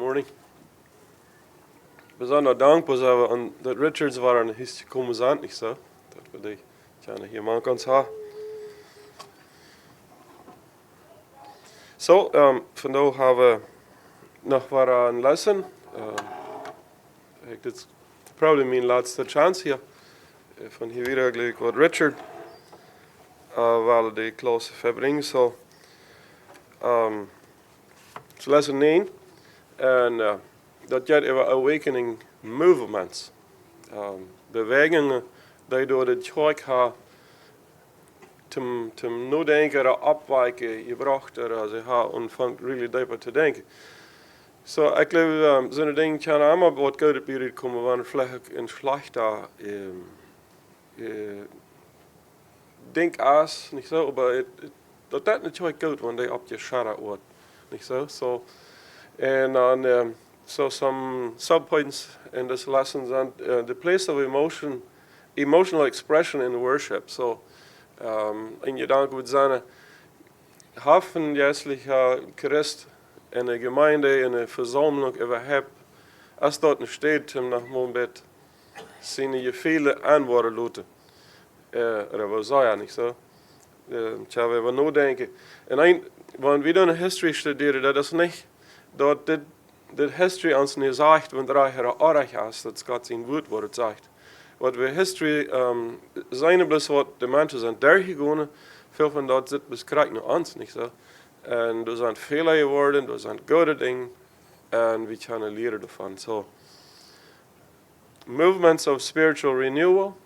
morning. Besonders dankbaar zijn we dat Richards waren is gekomen zijn, niet zo? Dat we die kunnen hier maken ons ha. Zo, vandaag hebben we nog weer een lessen. Dit is probably mijn laatste chance hier. Van hier weer gelijk wat Richard. Wel die klas verbrengen. Zo, lessen 9. En dat gaat over awakening movements. Bewegingen die door de kerk gaan zum nadenken oder abweiken gebracht oder sie haben angefangen really dieper zu denken. So, ich glaube, so eine Dinge kann einmal was Gutes bei kommen, wenn vielleicht ein schlechter Denk aus, nicht so, aber das ist natürlich gut, wenn die abgescharrt wird, nicht so. So, and dann so some subpoints in this lesson sind the place of emotional expression in worship. So, in Gedanken wird sein, hoffentlicher Christ in der Gemeinde, in der Versammlung überhaupt, als dort nicht steht, nach dem Bett, sind hier viele Antworten lauten. Oder was sei ja nicht so. Ich habe über nur denken. Und wenn wir dann History studieren, das ist nicht, dort die History uns nicht sagt, wenn der Arach ist, dass Gott sein Wort sagt. Wat we history zijn bloß wat de mensen zijn daar gegaan, veel van dat zit beschrijft naar ons, niet zo. En er zijn vele geworden, er zijn goede dingen, en we kunnen leren ervan. So, movements of spiritual renewal,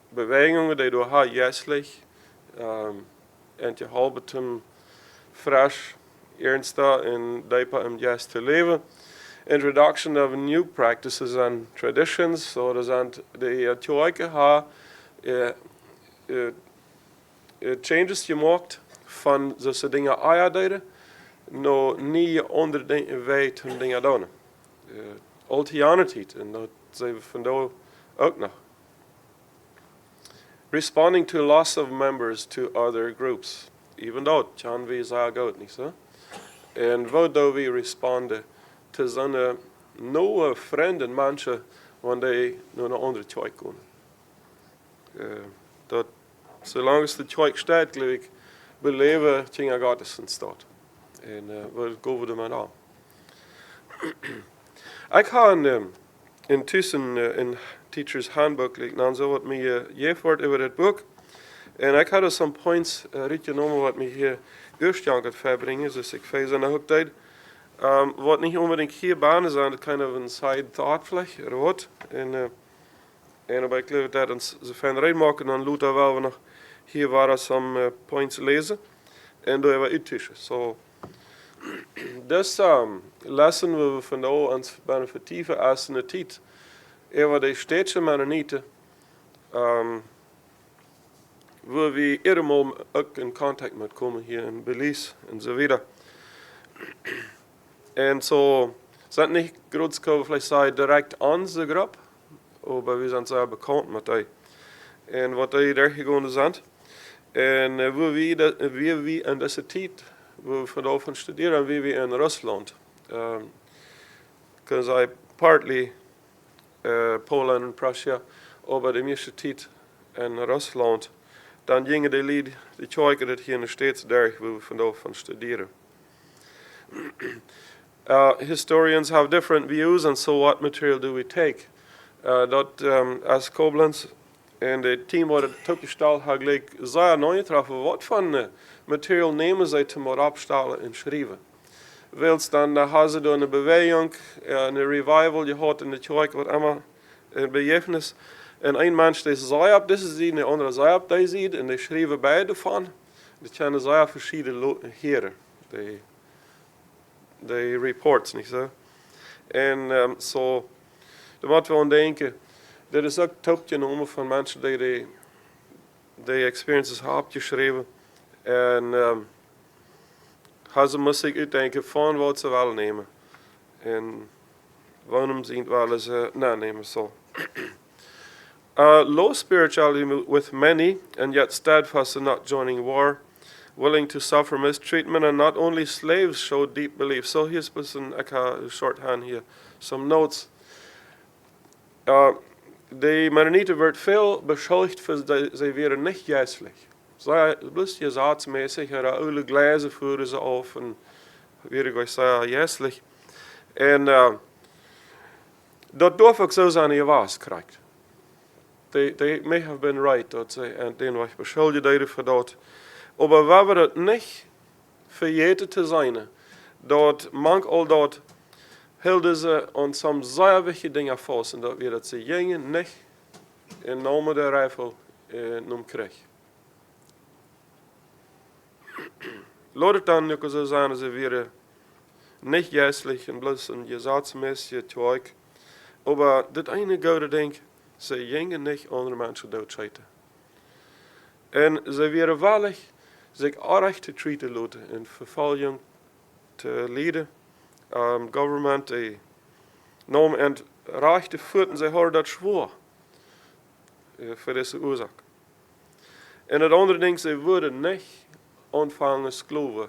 bewegingen die door haar jeslich, en je halbet hem fresh, ernster en dieper im jes te leven. Introduction of new practices and traditions. So, er sind die Kirche hat changes gemacht von solchen Dingen Eierdeuren, noch nie andere Wege zum Dingen tun. Alternativ, und das sehen wir von da auch noch. Responding to loss of members to other groups. Even dort kann wir sehr gut, nicht so? Und wo do wir responden? Te zijn nieuwe vrienden, mensen, wanneer die naar een andere kerk gaan. Zolang de kerk staat, geloof ik, beleven dingen Gottesdienst staat. En we gaan we ermee aan. Ik ga intussen in Teacher's Handbook liggen, zo wat mij gegeven wordt over het boek. En ik had some points genomen wat mij hier eerst verbrengen, dus ik fees aan de hoektijd. Wat nicht unbedingt hier banen zijn, dat kind of een side thought vielleicht, oder wat. En aber ich glaube, dat ons zoveel reinmaken, dan laten we nog hier waren some points lezen. En door even uittussen. So, this lesson wil we vandaag ons bijna vertieven als in de tijd. Over de steedse Mennonieten, waar we eenmaal ook in contact met komen hier in Belize en zo verder. En so sind nicht groß, vielleicht sagen, direkt unsere Gruppe, aber wir sind sehr bekannt mit dem. Und was die da gegangen sind. Und wo wir in dieser Zeit, wo wir von davon studieren, wie wir in Russland, können sagen, partly Polen und Prussia, aber die meiste Zeit in Russland, dann gingen die Lied, die Kirche, das hier in den States durch, wo wir von davon studieren. Historians have different views, and so what material do we take? Als Koblenz en de team wat het toegesteld had, gelijk zeer nooit getroffen. Wat van material nemen zij te maar opstellen en schrijven? Wils dan hebben ze door een beweging, een revival gehad in de kerk, wat allemaal een bejevenis. En een mens die zei op deze ziet, en de andere zei op deze ziet, en die schrijven beide van. Dat zijn zeer verschillende heren. De reports, niet zo? En zo, daar moeten we aan denken. Dat is ook opgenomen van mensen die experiences hebben opgeschreven. En ze moeten zich uitdenken van wat ze willen nemen. En waarom ze het wel eens nemen. So. Low spirituality with many, and yet steadfast in not joining war. willing to suffer mistreatment, and not only slaves show deep belief. So here's een shorthand hier, some notes. De Mennoniten werd veel beschuldigd voor ze waren niet geestelijk. Zij bloß gesatzmäßig, ihre alle Gläser fuhren sie auf und wäre ich sehr geestlich. En dat durf ik zo zijn gewaas krijgt. They may have been right, dat ze en den was beschuldigd voor dat. Aber waar we dat niet vergeten te zijn, dat mank al dat hielden ze aan some zeer wichtige dingen vast, en dat we dat ze gingen niet in naam der Reifel noem krijg. Laat het dan ook zo zijn, ze waren nicht geistlich und bloß ein gesatzmäßiger Zeug. Aber das eine gute Ding, sie gingen nicht andere Menschen doodscheiden. Und sie wären wahrlich sich auch zu treaten lassen, in Verfolgung zu leiden, Government, die namen und Rechte führten, sie haben das schwor für diese Ursache. Und das andere Ding, sie würden nicht anfangen, Sklaven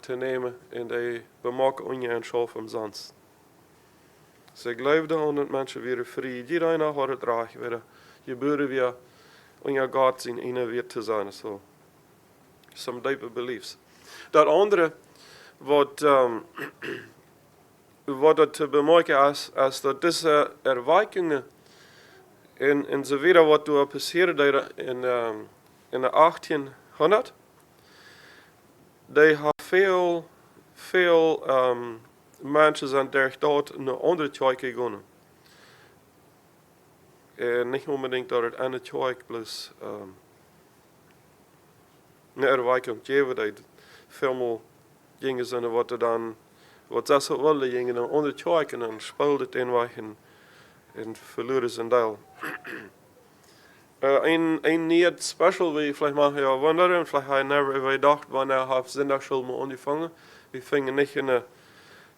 te nemen en die bemaken ongeënschap umsonst. Ze geloofden aan dat mensen weer vrij. Iedereen had het recht weer. Je burde weer onder God zijn ene weer te zijn. So, some deeper beliefs. Dat andere, wat het te bemerken is dat deze erwijkingen en zo weer wat er passeerde in de 1800, die hebben veel mensen zijn daar dort naar andere kerk gegaan. Niet unbedingt dat het eine kerk plus een erwijking geven deed. Veel gingen ze wat ze zo wilden, gingen naar andere kerk en dan speelde het in weg en verloren zijn deel. Een niet special, wie vielleicht mag ja wonderen, vielleicht habe ich never gedacht, wann auf Sonntagsschule mal angefangen. Wir fingen nicht in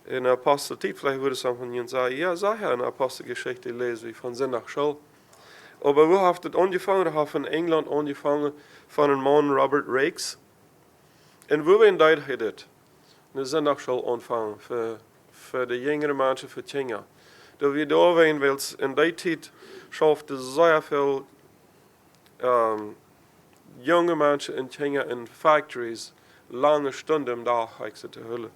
der Apostelzeit, vielleicht würde es von Ihnen sagen, ja, sag ja, eine Apostelgeschichte lesen, wie von Sonntagsschule. Aber wo hat das angefangen? Das hat in England angefangen von einem Mann, Robert Rakes. Und wo in Deutschland hat das? Eine Sonntagsschule angefangen für die jüngeren Menschen, für Kinder. Da wir da waren, weil es in der Zeit schaffte sehr viel junge mensen in China in factories lange Stunden am Tag te hullen.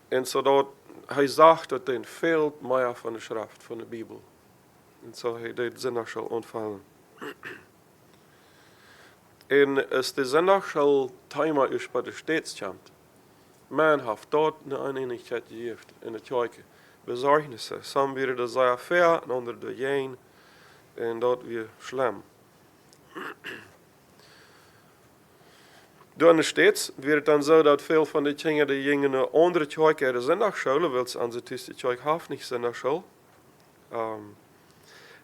En zodat hij zag dat hij veel meer van de schrift, van de Bijbel. En zo hij deed Sonntagsschule ontvangen. En als de Sonntagsschule Thema is bij de Staatschant, man heeft dort een eenigheid gegeven in de kerk. Bezorgnissen. Some werden de zeer fair en andere de jeen. En dat weer schlimm. Door de steeds werd het dan zo dat veel van de kinderen die gingen naar andere kerken de Sonntagsschule, weil ze aan de kerk heeft niet Sonntagsschule.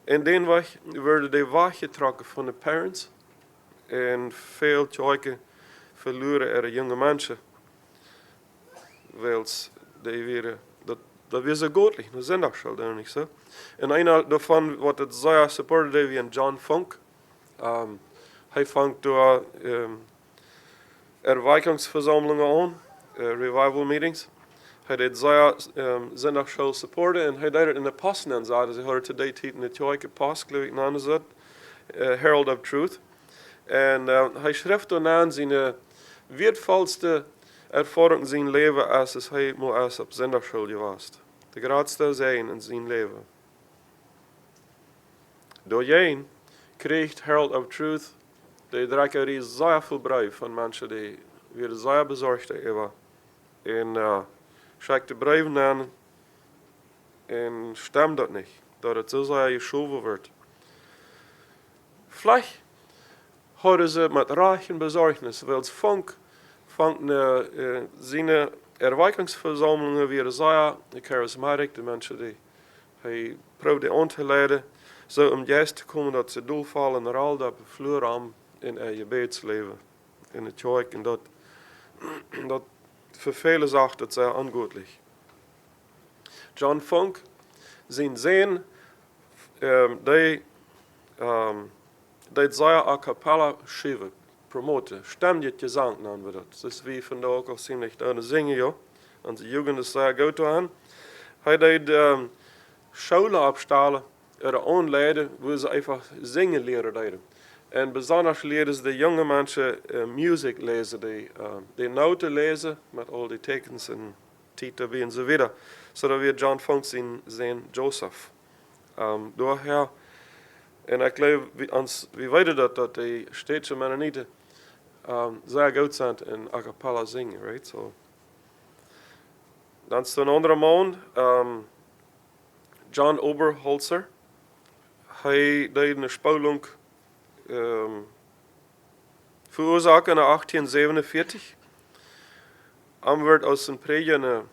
En den weg werden die weggetrokken van de parents. En veel kerken verloren er jonge mensen. Weil die weer dat was zo godelijk, een Sonntagsschule, denk ik zo. En een daarvan, wat het zeer supported wie een John Funk. Hij vangt door erwijkingsverzamelingen aan, revival meetings. Hij deed zeer Sonntagsschule supporten en hij deed het in de posten en zei, ze hadden today in de kerk post, geloof ik, naam is dat, Herald of Truth. En hij schreef daarna zijn wertvollste ervaring in zijn leven als hij maar als op Sonntagsschule geweest. De grootste zijn in zijn leven. Door jij kreeg Herald of Truth, die draaien zeer veel brief van mensen die weer zeer bezorgd over. En schrijft de brieven aan en stemt dat niet, dat het zo zeer geschoven wordt. Vielleicht hadden ze met reichen bezorgnis, weil es Funk zijn erwijkingsverzamelingen weer zeer charismatisch, de mensen die hij probeerde aan te leiden, zo om juist te komen dat ze doelvallen naar al dat vloerraam in je gebedsleven, in de kerk, en dat voor velen zegt dat zeer ongoedelijk. John Funk, zijn die dat zij a cappella schrijven, promoten. Stem je gezang nennen we dat. Dat is wie vandaag ook al ziemlich daar zingen, ja. Onze Jugend is sehr goed aan. Hij deed scholen opstellen, aanleiden, wo ze einfach zingen leren deden. En besonders leren ze de jonge mensen muziek lezen, die noten lezen, met al die tekens en titels en zo verder. Zodat we John Funk zijn Joseph. Daher, en ik geloof, we weten dat die steedse Mennonieten sehr goed zijn in a cappella zingen, right? So. Dan is er een andere man, John Oberholzer. Hij deed een speling veroorzaken in 1847. Hij werd als een prediker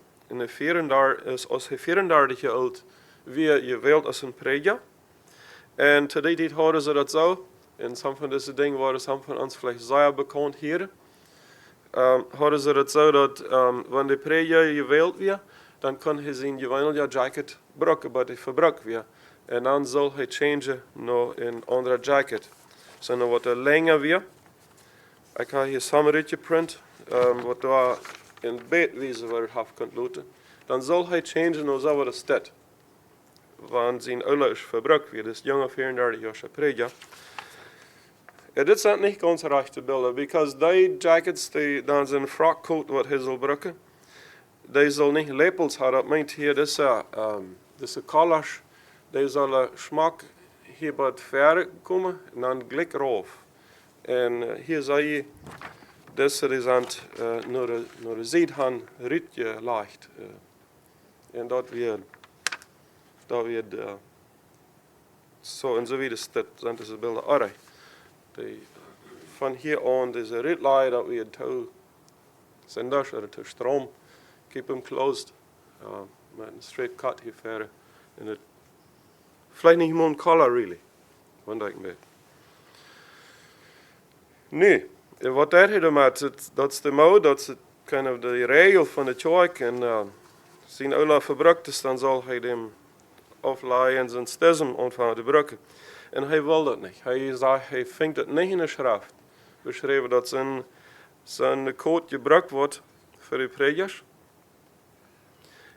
als hij 34 jaar oud weer gewählt als een prediker. En te die tijd hadden ze dat zo. En sommige van deze dingen waren sommige van ons vielleicht zeer bekend hier. Hadden ze dat zo dat wanneer de prediker gewählt werd, dan kon hij zijn gewone jacket brokken, maar hij verbrak weer. En dan zal hij changen naar een andere jacket. Zo dan wat langer weer. Ik heb hier samen print, wat daar in beetwezen wordt kunt laten. Dan zal hij changen naar zo wat het staat. Want zijn ouders is verbruikt weer, dus jonge 34 jaar prediker. Dit zijn niet ganz rechte beelden, because die jackets, die dan zijn frockcoat wat hij zal brukken, die zal niet labels hebben. Dat meint hier, deze collars, die zullen smaak hier bij het verre komen en dan gelijk erop. En hier zie je, deze zijn naar de zijkant ritje ligt. En dat weer zo en zo weer zijn deze beelden arg. Van hier aan deze ritlijn dat we toe zenders of toe stroom, keep them closed, met een straight cut hier verder. En het vielleicht niet meer een color really, want ik weet. Nu, wat dat heeft met, dat is de mode, dat is kind of de regel van de kerk en zijn ouders verbruikt is, dan zal hij hem afleiden en zijn stem ontvangen te brukken. En hij wil dat niet. Hij zegt, hij vindt het niet in de schrift beschreven dat zijn code gebruikt wordt voor de predikers.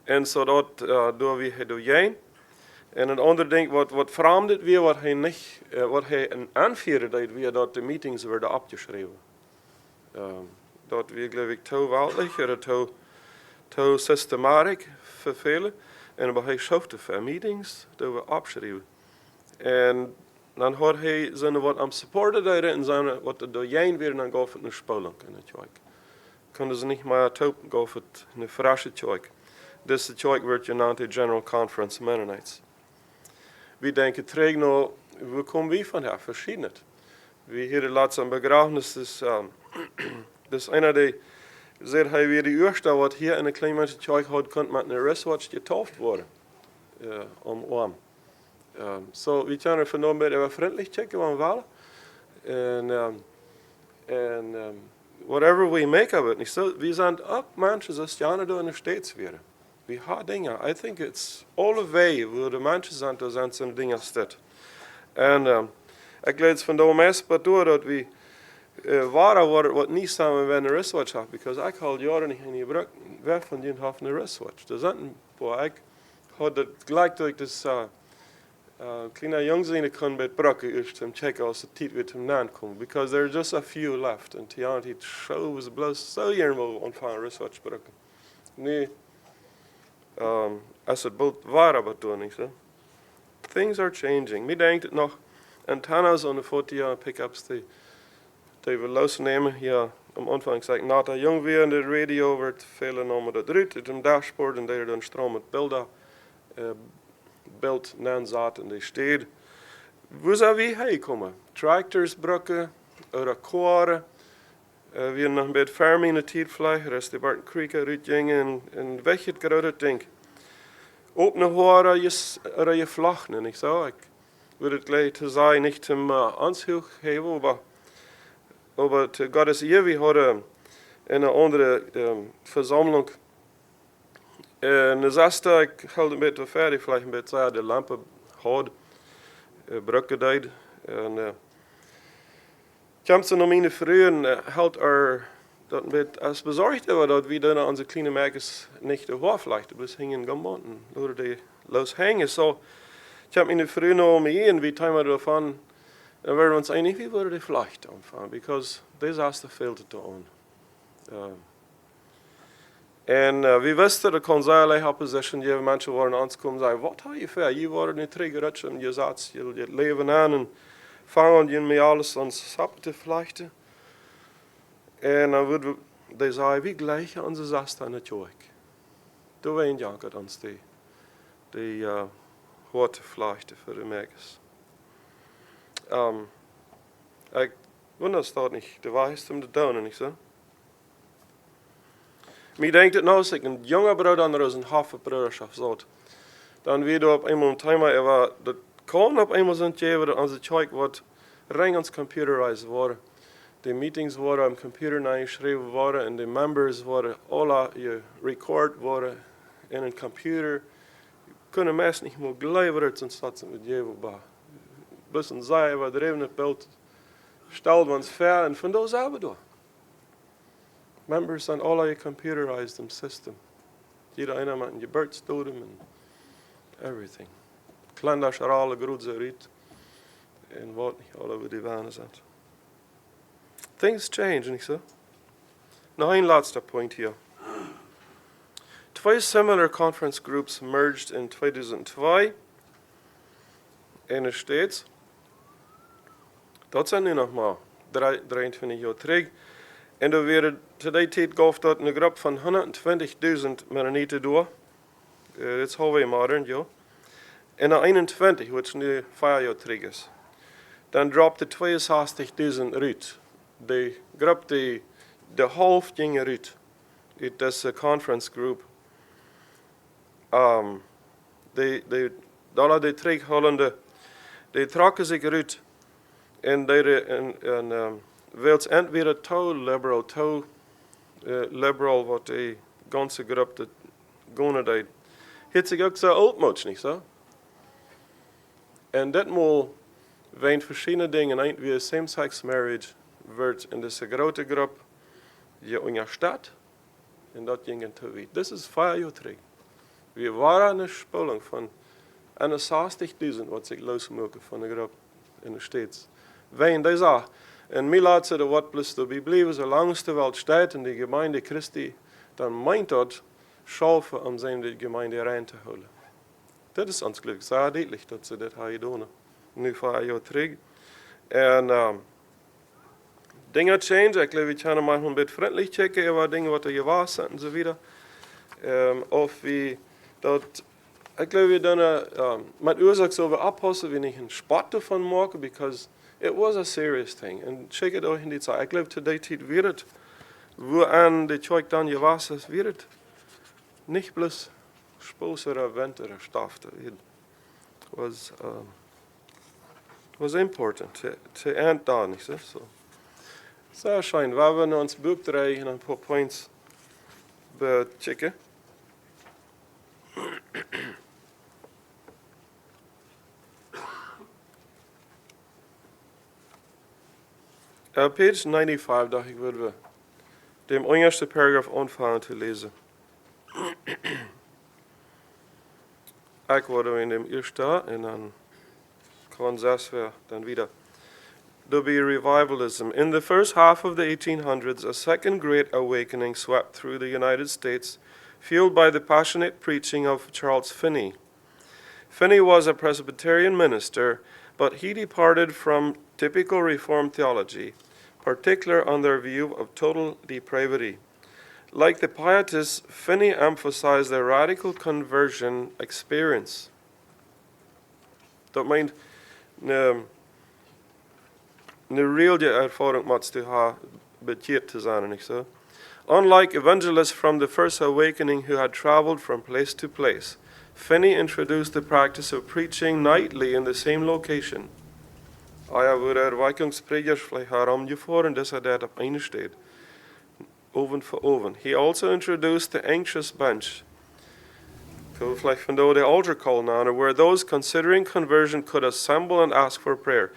En zodat door wie hij doorheen. En een ander ding wat veranderd weer, wat hij een aanvierde deed, weer dat de meetings werden opgeschreven. Dat weer geloof ik te weldelijk, of te systematisch voor velen. En wat hij schafte voor meetings, dat we opschreven. En dan had hij zijn wat am supporten deden en zijn wat er doorheen weer dan gaf het een speling in de kerk. Konden ze niet meer topen, gaf het een frasche kerk. Deze kerk werd genoemd de General Conference Mennonites. We denken terug naar, waar komen we van her? Verschiedenis. We hier de laatste begrafenis, dus einer die zegt hij weer de eerste wat hier in een klein mensje kerk had, kon met een wristwatch getauft worden. Om arm. So we kunnen vandaag even vriendelijk checken wat we willen. En whatever we make of it. So, we zijn ook mensen zoals Janen door in de States weer. We hebben dingen. I think it's all the way waar de mensen zijn, daar zijn dingen staan. En ik leid vandaag meest door dat we waren wat niet samen met een wristwatch hebben. Because ik al jaren niet in gebruik. Wer van die heeft een wristwatch? Er zijn een paar. Ik had het gelijk dat ik dus kleine jongens zijn kan met brokken eerst om checken als de tijd weer te naam komt. Because there are just a few left. En Tiana het shows bloos zo helemaal ontvangen wristwatch brokken. Nee. Als het bult waren wat doen niet zo. Things are changing. Ik denk dat nog antennes aan de 40 jaar pick-ups die we losnemen. Ja, am Anfang zei ik, na dat jong weer in de radio werd veel genomen dat eruit uit een dashboard en daar dan stroom met beelden. Beeld naanzat in de stad. Waar zou we heen komen? Tractors brokken, oder koren. We nog een beetje farmen in de tijd vliegen, rest de Barton Creek uitgingen en weg het grote ding. Openen horen je vlachten, niet zo? Ik wil het gleich te zeggen, niet zum Anzug geven, aber te Gottes Eer, we hadden in een andere verzameling. En de zesde, ik hield een beetje verder, vielleicht een beetje de lampen had, brukken deed. En habe so noch meine Frühen halt dat mit als besorgt war, dass wir dann unsere kleine Mägis nicht vielleicht bis hingen gemonden oder die loshängen. So, ich habe meine Frühen noch mir wie teilen wir davon, dann werden wir uns einig, wie würde die vielleicht anfangen, because this has to filter to own. En wie wisten, er kon allerlei opposition, je mensen waren aan het komen en zeiden, wat heb je voor? Je wordt niet teruggerutscht en je zat je leven aan en vangen je met alles aan sappen te vlechten. En dan würden die sagen, wie gleich onze zast aan het joik. Toen wein jankert ons die hoorte vlechten voor de merkers. Ik wonder het dat niet, de waarheid om te doen, niet zo? Mir denkt het nou, als ik een jonge broer aan een halve broederschap zat, dan weer op eenmaal een thema, dat kon op eenmaal zijn tje, dat onze tjoik wordt recht computerized worden. De meetings worden op computer geschreven worden en de members worden alle record worden in een computer. Kunnen mensen niet meer geloven dat ze staat met je bij. Bis een zij wat dreven het beeld, stelt ons ver en van daar zijn we door. Members on all your computerized system. Jeder einer met een geboortedatum en everything. Kleiner alle grote riet en wat niet alle over die wanen zijn. Things change, niet zo? Nog een laatste point hier. Twee similar conference groups merged in 2002 in de States. Dat zijn nu nog maar 23 jaar terug. En dan werden te die tijd gaf dat een groep van 120.000 Mennonieten door. Dat is halfweg modern, ja. En dan 21, wat nu 5 jaar terug is. Dan dropte 62.000 uit. De groep die de half ging uit. Uit deze conference group. Die terughollende, die trokken zich uit. En wilt entweder te liberal wat die ganze groep dat gaan deed. Het zich ook zo oudmoedig, niet zo? En dit moet wein verschillende dingen, eind wie same-sex marriage wordt in deze grote groep je in je stad en dat ging te weit. Dit is 5 jaar terug. We waren een speling van 61.000 wat zich losmaken van de groep in de States. Wein deze en mij laat ze de wat plus de Bibel, zolang de Welt staat in de gemeinde Christi, dan meint dat schaffen om zijn de gemeinde rein te houden. Dat is ons geluk. Zeer duidelijk dat ze dat hebben gedaan. Nu 5 jaar terug. En dingen change. Ik geloof, we kunnen maar een beetje vriendelijk checken over dingen wat er gewaar zijn en zo verder. Of wie dat, ik geloof, we dan met oorzaak zo weer oppassen, we niet een spot ervan maken, because it was a serious thing. En check het ook in die tijd. Ik geloof, te die tijd weer het, waaraan de tjoik dan gewaar is, weer het niet plus spoosere, winter, stafte. It was important to end down, niet zo? Zo schijn, we hebben ons boek draaien en een paar points bechecken. Page 95 dacht ik willen we de eerste paragraaf aanvangen te lezen. Ik word in dem eerste en dan kan 6 weer dan wieder. There'll be revivalism. In the first half of the 1800s, a second great awakening swept through the United States, fueled by the passionate preaching of Charles Finney. Finney was a Presbyterian minister, but he departed from typical Reformed theology, particularly on their view of total depravity. Like the Pietists, Finney emphasized the radical conversion experience. Dat meint een reële ervaring met te hebben bekeerd te zijn, niet zo? Unlike evangelists from the first awakening who had traveled from place to place, Finney introduced the practice of preaching nightly in the same location. Waar erwijkingspredikers vielleicht herumgefahren, dass dat op een steed. Oven voor oven. He also introduced the anxious bench. Vielleicht von the altar call now, where those considering conversion could assemble and ask for prayer.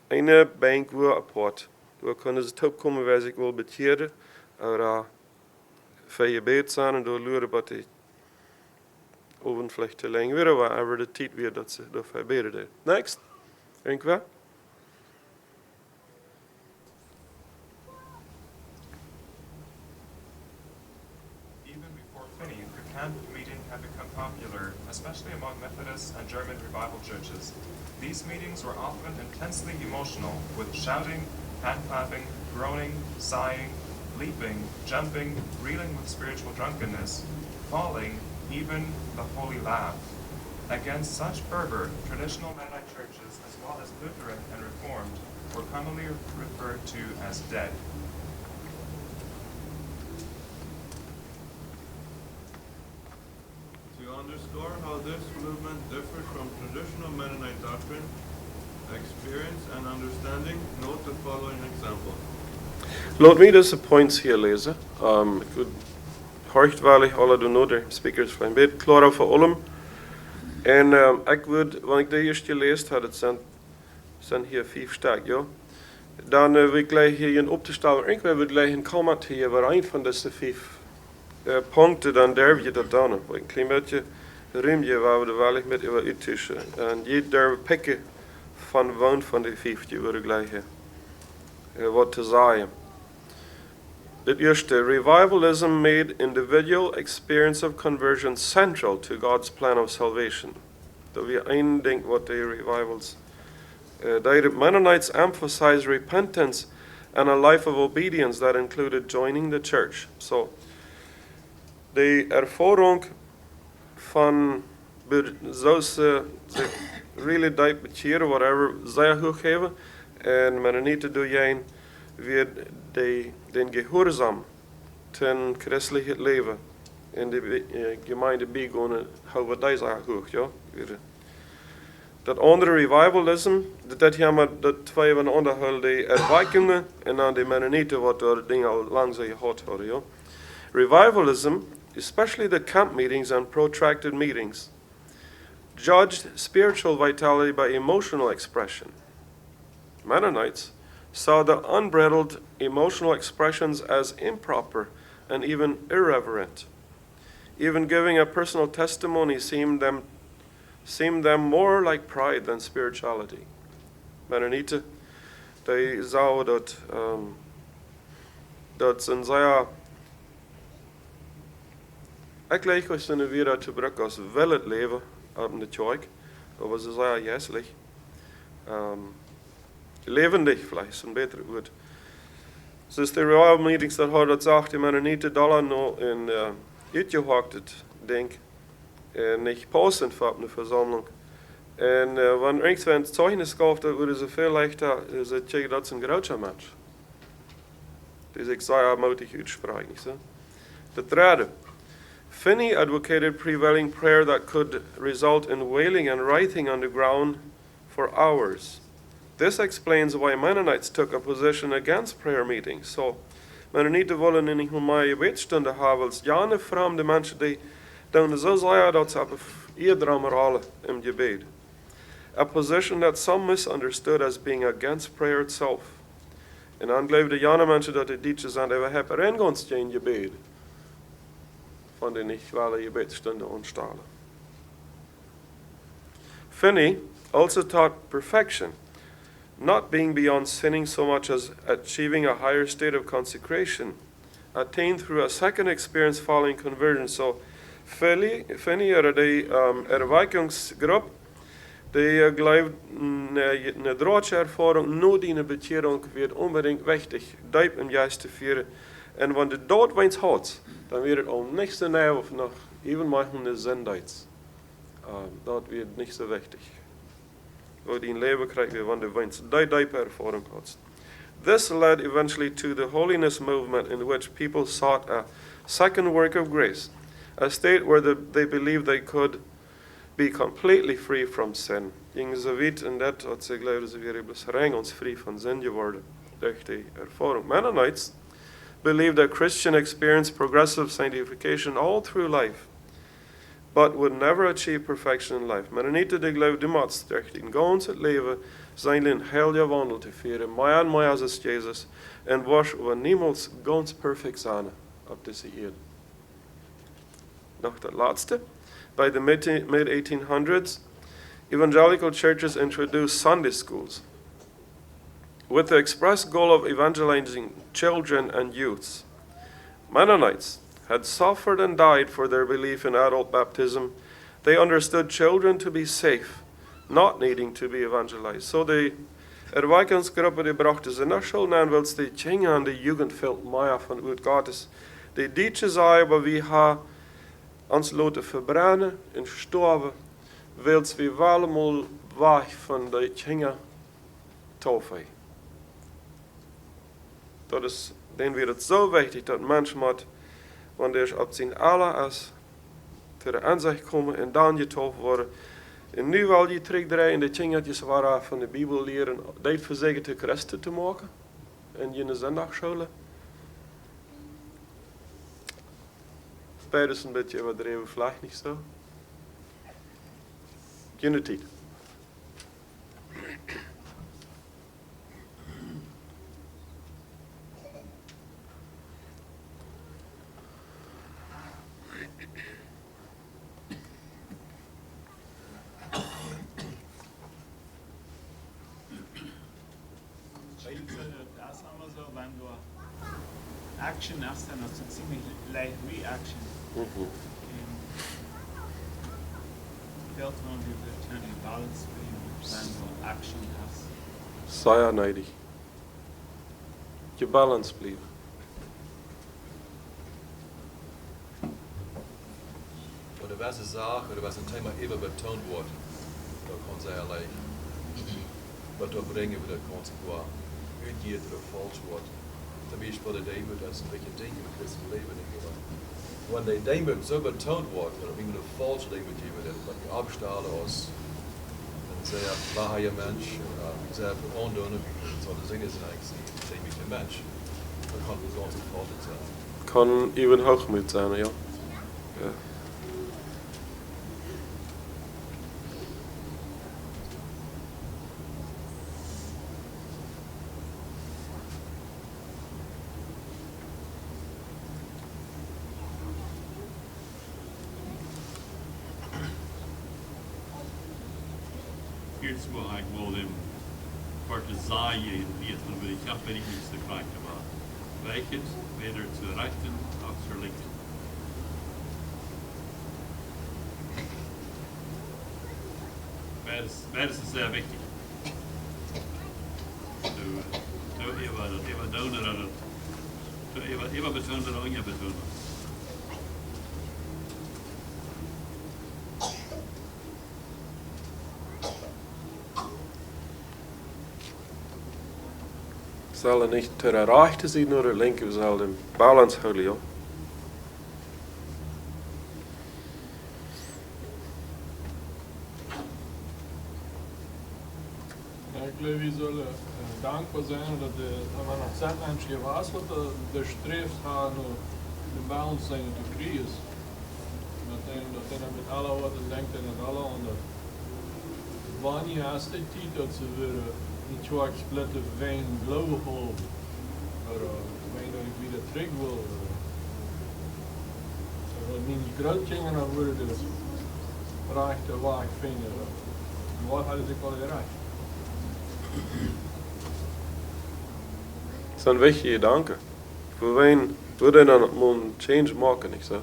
Eine Bank wo apart, Wo kunnen ze top komen waar ik wil bekeren, maar voor je beet zijn en door luren wat die oven vielleicht te lang weer, whatever de tijd weer dat ze door verbeterd heeft. Next, denk wel. Even before Finney, the camp meeting had become popular, especially among Methodist and German revival churches. These meetings were often intensely emotional, with shouting, hand-clapping, groaning, sighing, leaping, jumping, reeling with spiritual drunkenness, falling, even the holy laugh. Against such fervor, traditional Mennonite churches, as well as Lutheran and Reformed, were commonly referred to as dead. To underscore how this movement differed from traditional Mennonite doctrine, experience and understanding, note the following examples. Laat me deze points hier lezen. Ik would hoogtwaardig alle de nodige speakers van een beetje klaar voor allem. En ik would, wanneer ik de eerste gelezen had, het zijn hier 5 sterk, ja. Dan wil ik gleich hier een op te stellen. Ik wil gleich een comment hier, waar een van deze 5 punten, dan durf je dat dan. Een klein beetje ruimte waar we er wel met over uittussen. En je durft pikken van die 5, die wil ik gleich wat te zeggen. Het eerste, revivalism made individual experience of conversion central to God's plan of salvation. Dat we één denken wat de revivals. The Mennonites emphasized repentance and a life of obedience that included joining the church. So, de ervaring van zoals ze really diep bekeren, whatever, zij hoog hebben, en Mennonieten doen jij weer den gehoorzaam ten christelijk leven in de gemeente bijgonen, houden wij deze hoog, ja. Dat andere revivalism, dat hebben dat twee van onderhouden de erwijkingen en dan de Mennonieten wat door dingen al lang zijn gehad hadden, ja. Revivalism, especially the camp meetings and protracted meetings, judged spiritual vitality by emotional expression. Mennonites saw the unbridled emotional expressions as improper and even irreverent. Even giving a personal testimony seemed them more like pride than spirituality. Mennonieten, die zouden dat zijn zeer. Ik leg ons in de wereld te brengen als wel het leven op de kerk, maar ze zeer jeselijk. Levendig vielleicht is een beter woord. Dus de revival meetings dat had dat zegt die Mennonieten dollar nog in uitgehakt, denk nicht passend für eine Versammlung. Und wenn irgendwann ein Zeugnis kauft, würde sie viel leichter sagen, das ist ein groucher Mensch. Das ist sehr mutig aussprechen. So. The third, Finney advocated prevailing prayer that could result in wailing and writhing on the ground for hours. This explains why Mennonites took a position against prayer meetings. So, Mennonieten wollen in een gebedsstunde hebben als jane vreemde mensen die dan zo zeer dat ze iedereen alle im gebed. A position that some misunderstood as being against prayer itself. En dan geloofde jane mensen dat de Duitsers zijn, we hebben reingonst in gebed. Van die niet wel gebedsstunde ontstalen. Finney also taught perfection, not being beyond sinning so much as achieving a higher state of consecration, attained through a second experience following conversion. So, Finney er de erwijkingsgroep, die gelooft een droge ervaring, no die bekering wordt unbedingt wichtig, diep in juist te vieren. En wanneer de dood wens houdt, dan wordt het al niks te nemen of nog even maar de zendigheids. Dat wordt niet zo wichtig. Wo die een leven krijgt, wanneer de wens diep ervaring houdt. This led eventually to the holiness movement, in which people sought a second work of grace, a state where they believed they could be completely free from sin. Gingen ze weit en dat wat ze geloofden ze weer streng ons vrij van zin geworden durch die ervaring. Mennonites believed that Christian experienced progressive sanctification all through life, but would never achieve perfection in life. Mennonieten die geloofden dat durch die ganze leven zijn heilige wandel te vieren. Meer en meer als Jezus. En was we niemals ganz perfect zijn op deze eeuw. Nog dat laatste. By the mid-1800s, evangelical churches introduced Sunday schools with the express goal of evangelizing children and youths. Mennonites had suffered and died for their belief in adult baptism. They understood children to be safe, not needing to be evangelized. So the erwijkingsgroepen die brachten ze naar school en wilden die gingen aan de jugendveld meer van uit Gottes. Die dietje zei, maar wie ha ons laten verbrennen en sterven, wils we allemaal weg van de gingen toffe. Dat is, dan wird het zo wichtig dat mensen moet, wanneer op zijn alle als te de aanzicht komen en dan getauft worden. En nu wil je terugdraaien in de dingetjes waar van de Bijbel leren, dat verzekerd Christen te maken in je zondagscholen. Beides een beetje overdreven, vielleicht niet zo. Geen tijd. Das ist immer so, wenn du Action hast, dann hast du ziemlich leicht Reaction. Fällt man die turning balance wenn du Action hast. Sei ja neidig. Je balance blijven. Oder was eine Sache, oder was ein Thema immer betont wird, da kann sie allein, was da bringen wir das Ganze qua uitgeht oder falsch wird. Zum Beispiel der Demut, das ist ein bisschen Ding im christlichen Leben. Wenn der Demut so betont wird, oder wenn wir eine falsche Demut geben, dann die abstellen aus, dann sehr wahrhaftiger Mensch, sehr verantwortlich, so das Ding ist eigentlich ein dämlicher Mensch. Dann kann das Ganze falsch sein. Kan even hoogmoed zijn, ja. Ja. Here's what I call them Partisaien in het van de kaperinis te krijgen maar. Wijken, weder zu rechten als zur linken. Beides ist sehr wichtig. Immer betonen, immer betonen, auch ja betonen. Zal niet te de rechter zijn naar de linker, we zullen de balans houden, ja. Ja, ich glaube, wir sollen dankbar sein, dass wenn man nach Zeitmensch gewas hat, der streeft haben, den Balance sein zu kriegen. Dat hij met alle wat denkt en het alle andere. Wanneer hast du die tijd dat ze weer niet zo splitten wijn geloven geloven? Maar wijn dat ik weer terug wil. Als ik niet groot ging, dan worden de rechte weg vinden. Wat hadden ze al gereicht? Dat zijn wichtige gedanken. Voor wen würde dan een change maken, niet zo?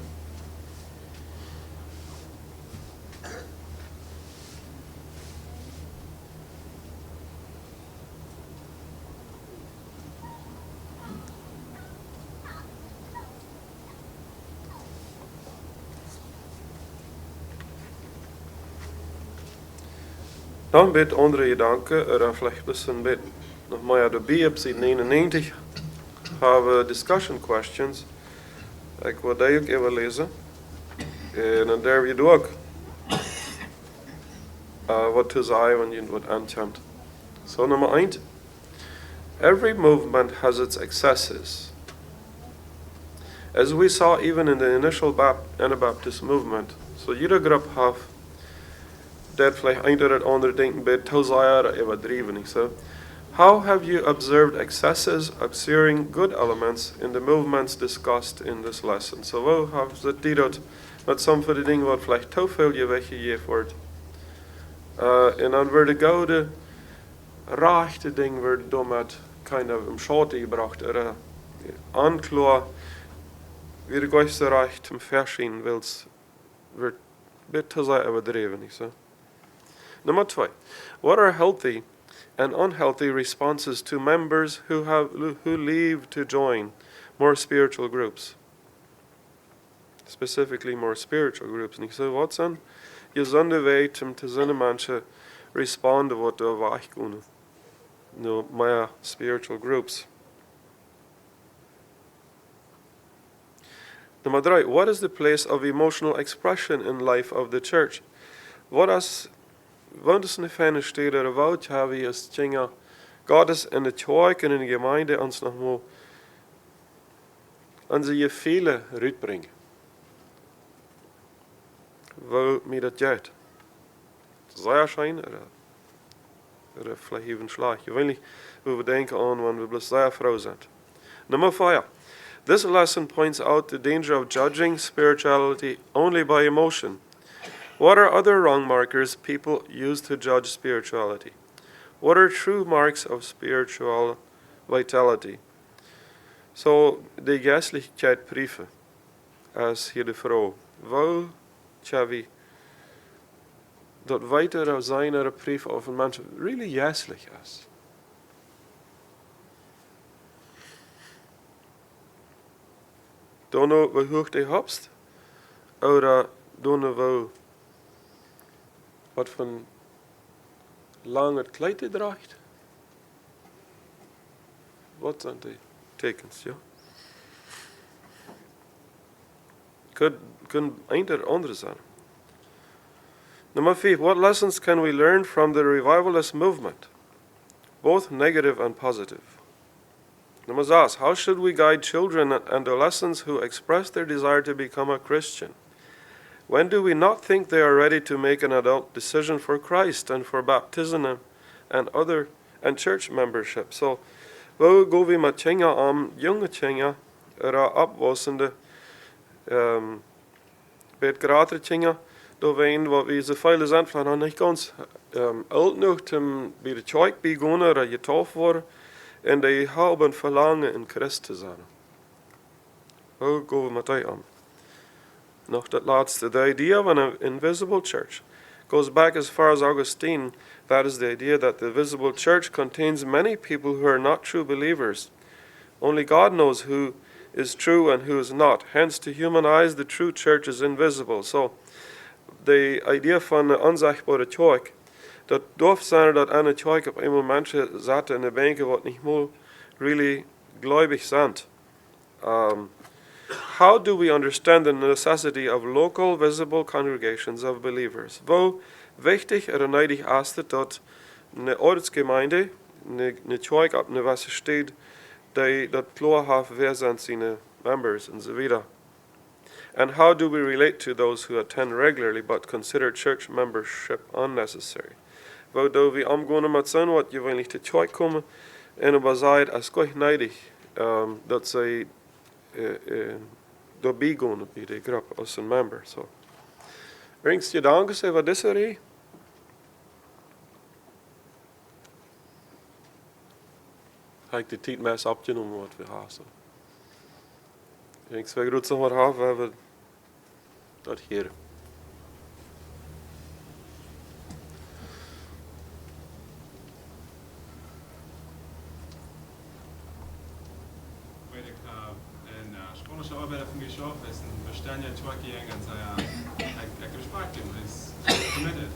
Nog een beetje andere gedanken, oder vielleicht ein bisschen noch mal dabei, op Seite 99 haben we discussion questions. Ik wil die ook even lezen. En dan durf je ook wat te zeggen wanneer je wat aankomt. So, nummer 1. Every movement has its excesses. As we saw even in the initial Anabaptist movement, so jede groep heeft det vielleicht ein oder andere denken, bei Tausaya übertrieben, nicht so? How have you observed excesses obscuring good elements in the movements discussed in this lesson? So, wo have Sie dort met some van de dingen wat vielleicht te veel je weggegeven wordt? En dan worden gouden, rechte dingen worden door met kind of im Schoten gebracht, aanklaar, wie de Geiste recht im Verschieden wils, wird bitte sehr überdreven, nicht so? Nummer 2. What are healthy and unhealthy responses to members who leave to join more spiritual groups? Specifically more spiritual groups. Nicht so, wat zijn gezonde wegen om te zijn mensen responden wat er wegkomen? No, meer spiritual groups. Nummer 3. What is the place of emotional expression in life of the church? Wat is een fijne stede er woud hebben is tjinga Gottes in de kerk en in de gemeinde ons nog maar aan ze je vele uitbrengen. Wo mir dat geht. Sehr schön, oder vielleicht even schlag. Je wil niet overdenken aan wanneer we bloos sehr froh sind. Nummer 4. This lesson points out the danger of judging spirituality only by emotion. What are other wrong markers people use to judge spirituality? What are true marks of spiritual vitality? So, de geestlichkeit prüfen, als hier de vrouw. Wo Chavi, dat weitere seine brief of een mens really geestlich is. Dono wo hoog de hopst, oder dono wo wat van lang het kleed draagt. Wat zijn die tekens, ja? Kunnen een der andere zijn. Number 5. What lessons can we learn from the revivalist movement? Both negative and positive. Number 6. How should we guide children and adolescents who express their desire to become a Christian? When do we not think they are ready to make an adult decision for Christ and for baptism and church membership? So, wo go we met tjenga om jonge tjenga opwassende bij het grater tjenga door wijn wat we zo veel zijn van nog niet ganz oud nog om bij de kerk begonnen dat je tof worden en die hebben verlangen in Christus te zijn. Wo go we met die om? Nog dat laatste. The idea of an invisible church goes back as far as Augustine. That is the idea that the visible church contains many people who are not true believers. Only God knows who is true and who is not. Hence, to human eyes, the true church is invisible. So, the idea van de onzichtbare kerk, dat durft zijn dat aan de kerk op eenmaal mensen zaten in de banken wat niet meer really gläubig zijn. How do we understand the necessity of local visible congregations of believers? Wo wichtig neidig is het dat een ortsgemeinde, een kerk op een wasse steed, dat klar heeft wer zijn zijn members en so weiter. And how do we relate to those who attend regularly but consider church membership unnecessary? Wo do we omgaan met zijn wat je wil niet de kerk komen en op zijde als goed neidig dat zij daarbij gaan bij de groep als een member. So. Bringst je dank ze wat is er? Heb ik de tijd mes opgenomen wat we hebben. So. Ik zeg goed zo maar af, we hebben dat hier. Schoonische arbeider van Geschäft is een bestand in Turkije en ik respect hem, hij is committed.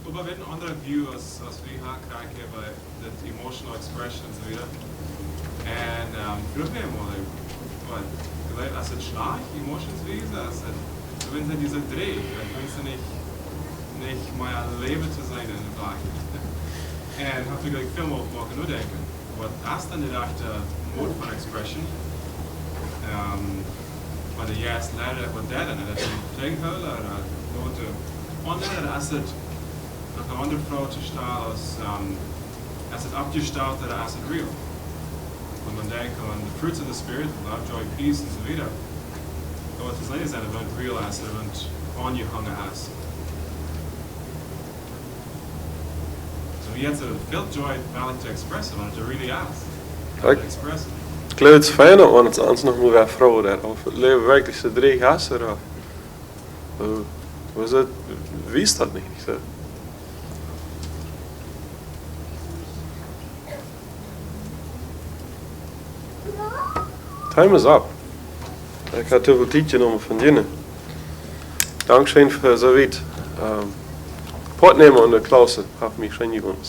Maar we hebben een andere view als we gaan krijgen bij dat emotional expression en zo weer. En vroeg me maar, gelijk als het slag, emotions wezen, als het, so wenn es diese Dreh, dann kannst du nicht mal Leben zu sein in der Tag. En heb ik veel meer op mogen denken. Wat is dan de echte mode van expression? Maar de juiste leider wat dat en dat is tegenhouden, noten. Onder als het Nach einer anderen Frau zu stehen, als es abgestaut oder als es real. Und man denkt an the fruits of the Spirit, love, joy, peace und so weiter. Aber das ist nicht wenn real ist, wenn angehangen ist. So jetzt viel joy valid to express it, when it really is. Kijk. To express it. Ik geloof het fijner aan het anders nog meer vrouwen daarover. Het leven werkelijk zo 3 gasten eraf. Was dat? Wie is dat niet? So. Time is up. Ik had te veel tijd genomen van jullie. Dankeschön für so weit. Partnehmen in der Klasse. Hat mich schon gewonnen.